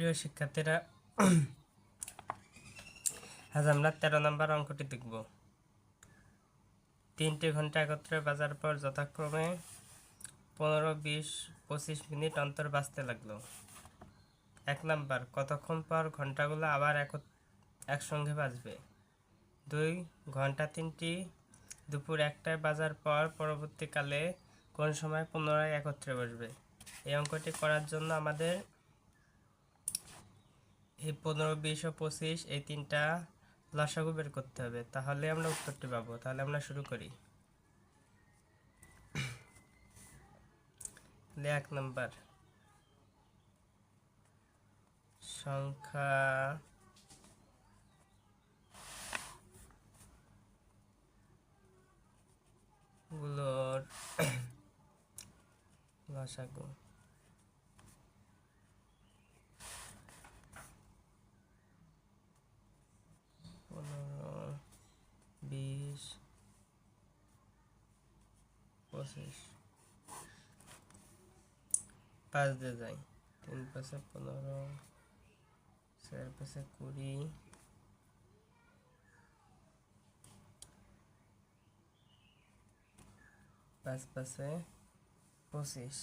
প্রিয় শিক্ষার্থীরা, আজ আমরা 13 নম্বর অঙ্কটি দেখব। 3 ঘন্টা একত্রে বাজার পর যথাক্রমে 15, 20, 25 মিনিট অন্তর বাজতে লাগলো। 1 নাম্বার, কতক্ষণ পর ঘন্টাগুলো আবার একসঙ্গে বাজবে? 2, ঘন্টা 3টি দুপুর 1টায় বাজার পর পরবর্তীকালে কোন সময় পুনরায় একত্রে বসবে? এই অঙ্কটি করার জন্য আমাদের এই 15, 20 ও 25 এই তিনটা লসাগু বের করতে হবে, তাহলে আমরা উত্তরটি পাবো। তাহলে আমরা শুরু করি। 1 নাম্বার, সংখ্যাগুলোর লসাগু। 15, 20, 25, 5 দিয়ে যায়। 3 5 15, 4 5 20, 5 5 25।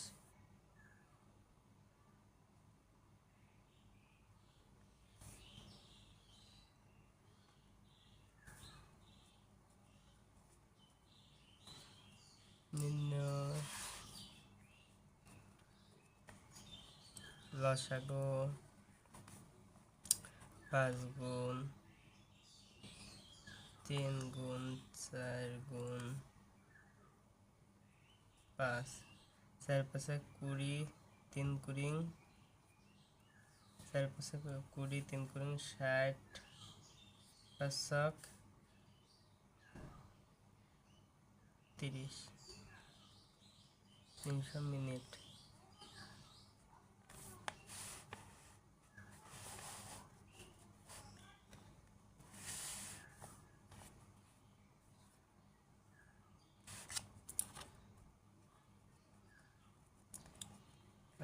নির্ণয় লসাগু 5 গুণ 3 গুণ 4 গুণ 5, 4 5 20, 3 কুড়ি, 4 5 20, 3 কুড়ি 60, 5 30, 300 মিনিট।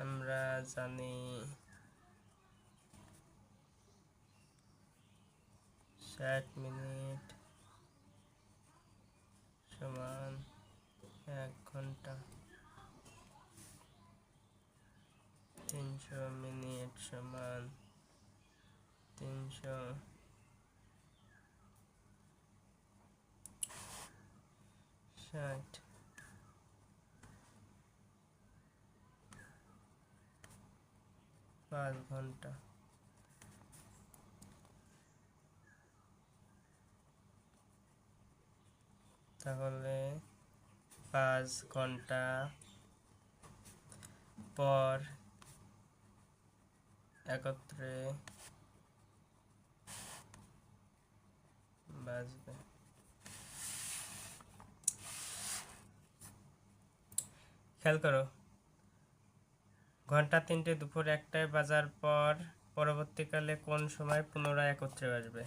আমরা জানি 60 মিনিট সমান 1 ঘন্টা, 300 মিনিট সমান 360, 5 ঘন্টা। তাহলে 5 ঘন্টা পর একত্রে বাজবে। খেয়াল করো, ঘন্টা 3টে দুপুর 1টায় বাজার পর পরবর্তীকালে কোন সময় পুনরায় একত্রে বাজবে?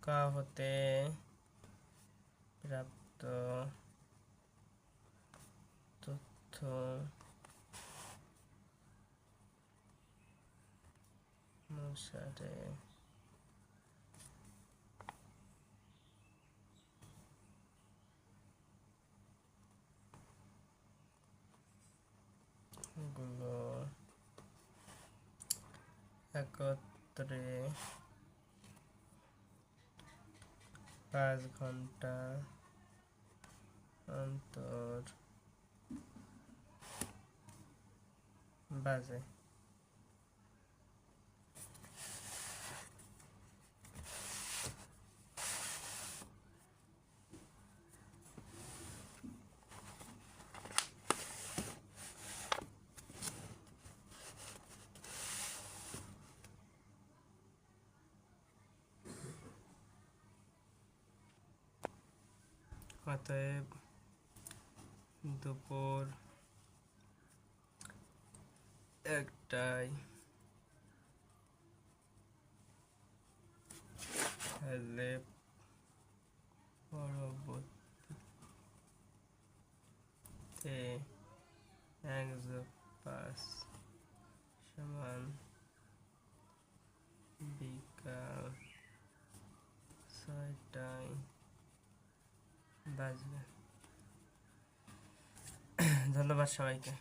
ক হতে প্রাপ্ত তথ্য অনুসারে গুলো একত্রে 5 ঘন্টা অন্তর বাজে। অতএব দুপুর 1টায় হলে এ 1+5 সমান বিকাল 6টায় বাজবে। ধন্যবাদ সবাইকে।